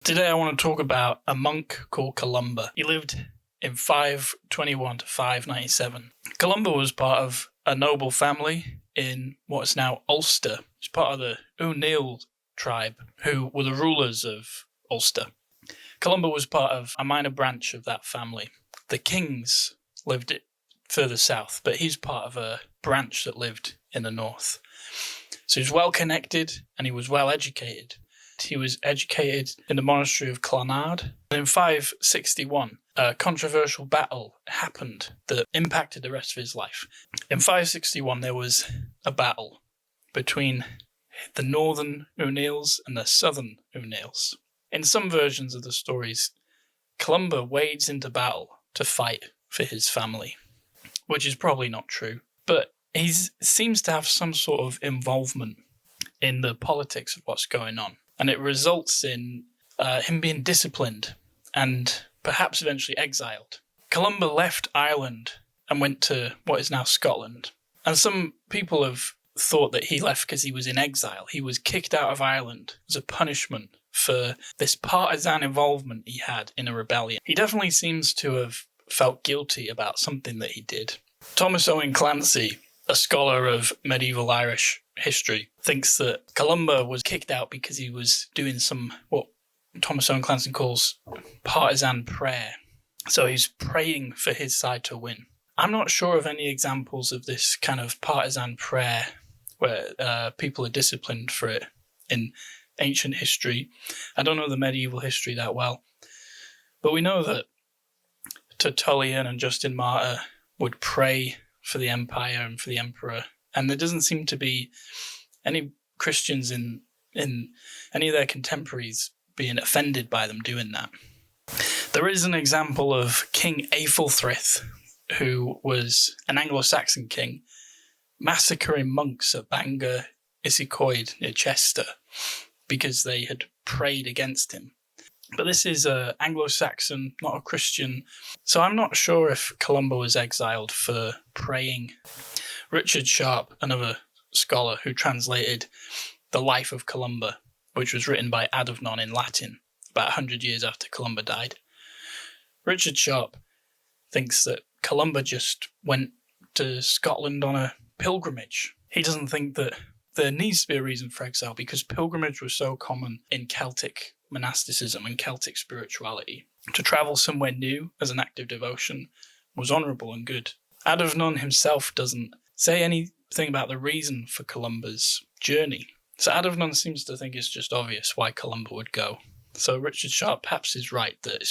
Today I want to talk about a monk called Columba. He lived in 521 to 597. Columba was part of a noble family in what is now Ulster. He's part of the O'Neill tribe, who were the rulers of Ulster. Columba was part of a minor branch of that family. The kings lived further south, but he's part of a branch that lived in the north. So he was well connected and he was well educated. He was educated in the monastery of Clonard. And in 561, a controversial battle happened that impacted the rest of his life. In 561, there was a battle between the northern O'Neills and the southern O'Neills. In some versions of the stories, Columba wades into battle to fight for his family, which is probably not true. But he seems to have some sort of involvement in the politics of what's going on. And it results in him being disciplined and perhaps eventually exiled. Columba left Ireland and went to what is now Scotland. And some people have thought that he left because he was in exile. He was kicked out of Ireland as a punishment for this partisan involvement he had in a rebellion. He definitely seems to have felt guilty about something that he did. Thomas Owen Clancy, a scholar of medieval Irish history, thinks that Columba was kicked out because he was doing some, what Thomas Owen Clancy calls partisan prayer. So he's praying for his side to win. I'm not sure of any examples of this kind of partisan prayer where people are disciplined for it in ancient history. I don't know the medieval history that well, but we know that Tertullian and Justin Martyr would pray for the empire and for the emperor, and there doesn't seem to be any Christians in any of their contemporaries being offended by them doing that. There is an example of King Aethelfrith, who was an Anglo-Saxon king, massacring monks at Bangor Isicoid near Chester because they had prayed against him. But this is an Anglo-Saxon, not a Christian, so I'm not sure if Columba was exiled for praying. Richard Sharp, another scholar who translated the life of Columba, which was written by Adumnon in Latin about 100 years after Columba died. Richard Sharp thinks that Columba just went to Scotland on a pilgrimage. He doesn't think that there needs to be a reason for exile because pilgrimage was so common in Celtic monasticism and Celtic spirituality. To travel somewhere new as an act of devotion was honourable and good. Adumnon himself doesn't say anything about the reason for Columba's journey. So Adumnon seems to think it's just obvious why Columba would go. So Richard Sharp perhaps is right that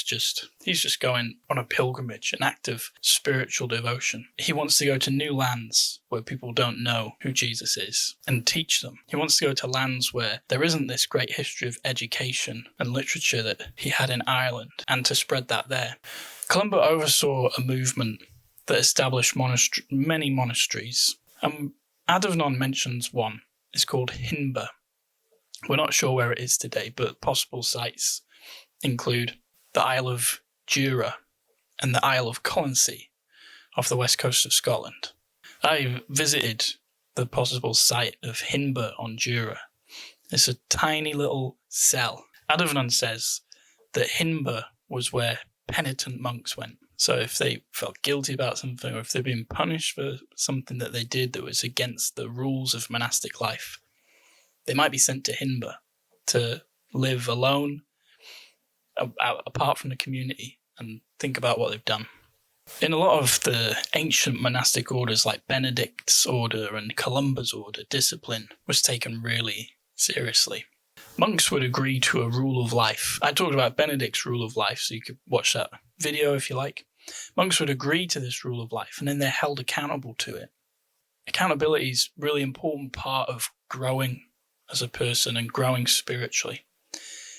he's just going on a pilgrimage, an act of spiritual devotion. He wants to go to new lands where people don't know who Jesus is and teach them. He wants to go to lands where there isn't this great history of education and literature that he had in Ireland, and to spread that there. Columba oversaw a movement that established many monasteries. Adumnon mentions one. It's called Hinba. We're not sure where it is today, but possible sites include the Isle of Jura and the Isle of Colonsay off the west coast of Scotland. I visited the possible site of Hinba on Jura. It's a tiny little cell. Adumnon says that Hinba was where penitent monks went. So if they felt guilty about something, or if they'd been punished for something that they did that was against the rules of monastic life, they might be sent to Hinba to live alone, apart from the community, and think about what they've done. In a lot of the ancient monastic orders like Benedict's order and Columba's order, discipline was taken really seriously. Monks would agree to a rule of life. I talked about Benedict's rule of life, so you could watch that video if you like. Monks would agree to this rule of life, and then they're held accountable to it. Accountability is a really important part of growing as a person and growing spiritually.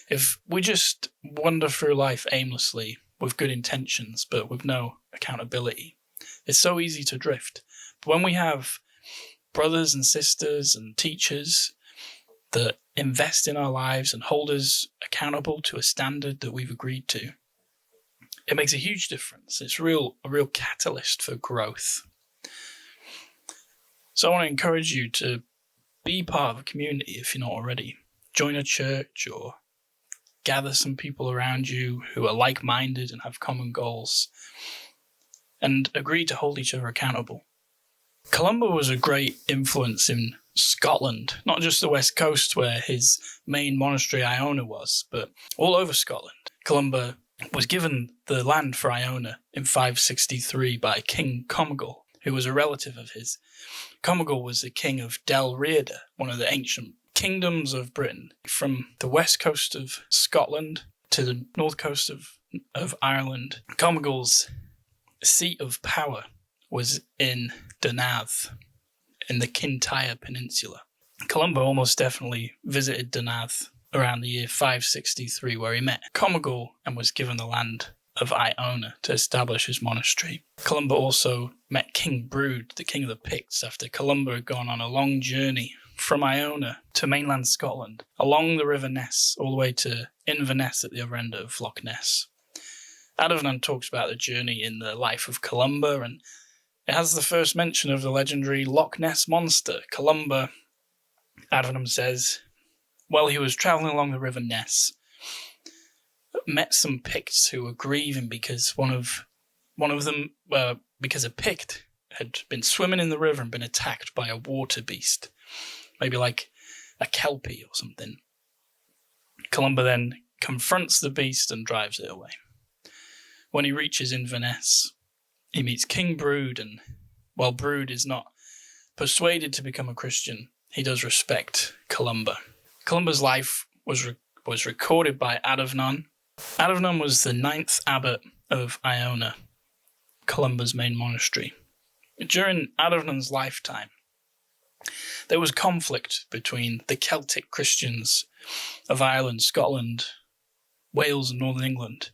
If we just wander through life aimlessly with good intentions but with no accountability, it's so easy to drift. But when we have brothers and sisters and teachers that invest in our lives and hold us accountable to a standard that we've agreed to, it makes a huge difference. It's a real catalyst for growth. So I want to encourage you to be part of a community if you're not already. Join a church or gather some people around you who are like-minded and have common goals, and agree to hold each other accountable. Columba was a great influence in Scotland, not just the west coast where his main monastery Iona was, but all over Scotland. Columba was given the land for Iona in 563 by King Comgall, who was a relative of his. Comgall was the king of Dalriada, one of the ancient kingdoms of Britain, from the west coast of Scotland to the north coast of Ireland. Comgall's seat of power was in Dunath, in the Kintyre Peninsula. Columba almost definitely visited Dunath around the year 563, where he met Comgall and was given the land of Iona to establish his monastery. Columba also met King Brude, the king of the Picts, after Columba had gone on a long journey from Iona to mainland Scotland, along the River Ness, all the way to Inverness at the other end of Loch Ness. Adomnon talks about the journey in the life of Columba, and it has the first mention of the legendary Loch Ness monster. Columba, Adomnon says, while he was travelling along the River Ness, met some Picts who were grieving because one of them, because a Pict had been swimming in the river and been attacked by a water beast, maybe like a kelpie or something. Columba then confronts the beast and drives it away. When he reaches Inverness, he meets King Brude, and while Brude is not persuaded to become a Christian, he does respect Columba. Columba's life was recorded by Adumnon. Adumnon was the 9th abbot of Iona, Columba's main monastery. During Adumnon's lifetime, there was conflict between the Celtic Christians of Ireland, Scotland, Wales and Northern England,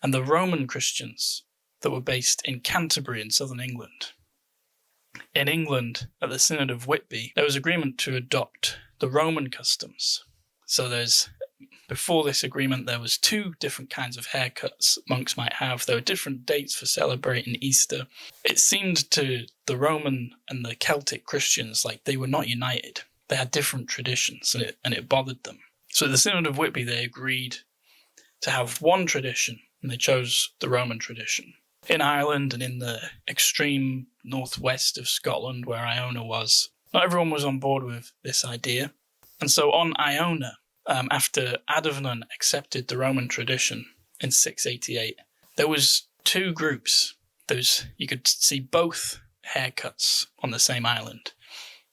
and the Roman Christians that were based in Canterbury in southern England. In England, at the Synod of Whitby, there was agreement to adopt the Roman customs. So before this agreement, there was 2 different kinds of haircuts monks might have. There were different dates for celebrating Easter. It seemed to the Roman and the Celtic Christians like they were not united. They had different traditions, and it bothered them. So at the Synod of Whitby, they agreed to have one tradition, and they chose the Roman tradition. In Ireland and in the extreme northwest of Scotland, where Iona was, not everyone was on board with this idea. And so on Iona, after Adumnon accepted the Roman tradition in 688, there was 2 groups. You could see both haircuts on the same island.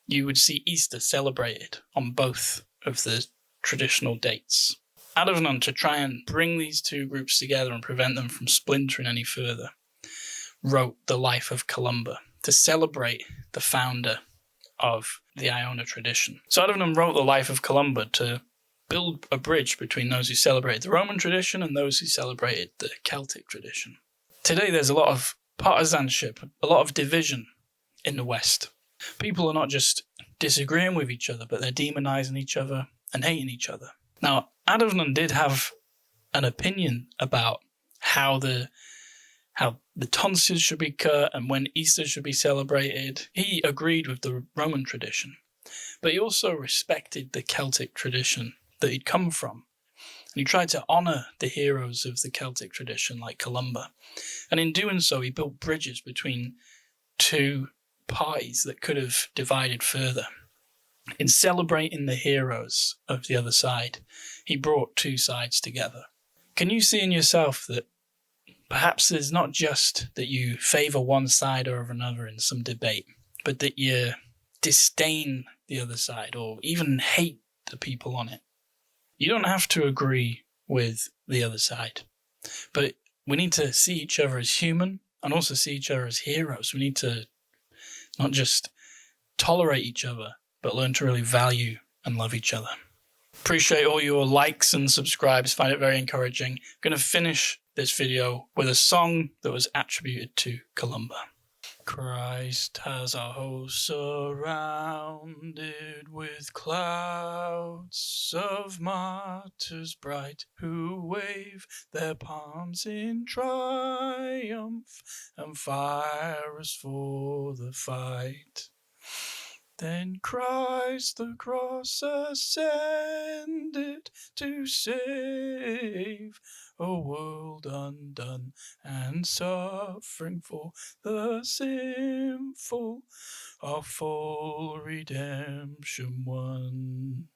You would see Easter celebrated on both of the traditional dates. Adumnon, to try and bring these 2 groups together and prevent them from splintering any further, wrote the life of Columba to celebrate the founder of the Iona tradition. So Adumnon wrote the life of Columba to build a bridge between those who celebrated the Roman tradition and those who celebrated the Celtic tradition. Today there's a lot of partisanship, a lot of division in the West. People are not just disagreeing with each other, but they're demonizing each other and hating each other. Now, Adumnon did have an opinion about how the tonsils should be cut and when Easter should be celebrated. He agreed with the Roman tradition, but he also respected the Celtic tradition that he'd come from. And he tried to honour the heroes of the Celtic tradition like Columba. And in doing so, he built bridges between 2 parties that could have divided further. In celebrating the heroes of the other side, he brought 2 sides together. Can you see in yourself that perhaps it's not just that you favour one side over another in some debate, but that you disdain the other side or even hate the people on it? You don't have to agree with the other side, but we need to see each other as human and also see each other as heroes. We need to not just tolerate each other, but learn to really value and love each other. Appreciate all your likes and subscribes, find it very encouraging. I'm going to finish this video with a song that was attributed to Columba. Christ has a host surrounded with clouds of martyrs bright, who wave their palms in triumph and fire us for the fight. Then Christ the cross ascended, it to save a world undone and suffering for the sinful, our full redemption won.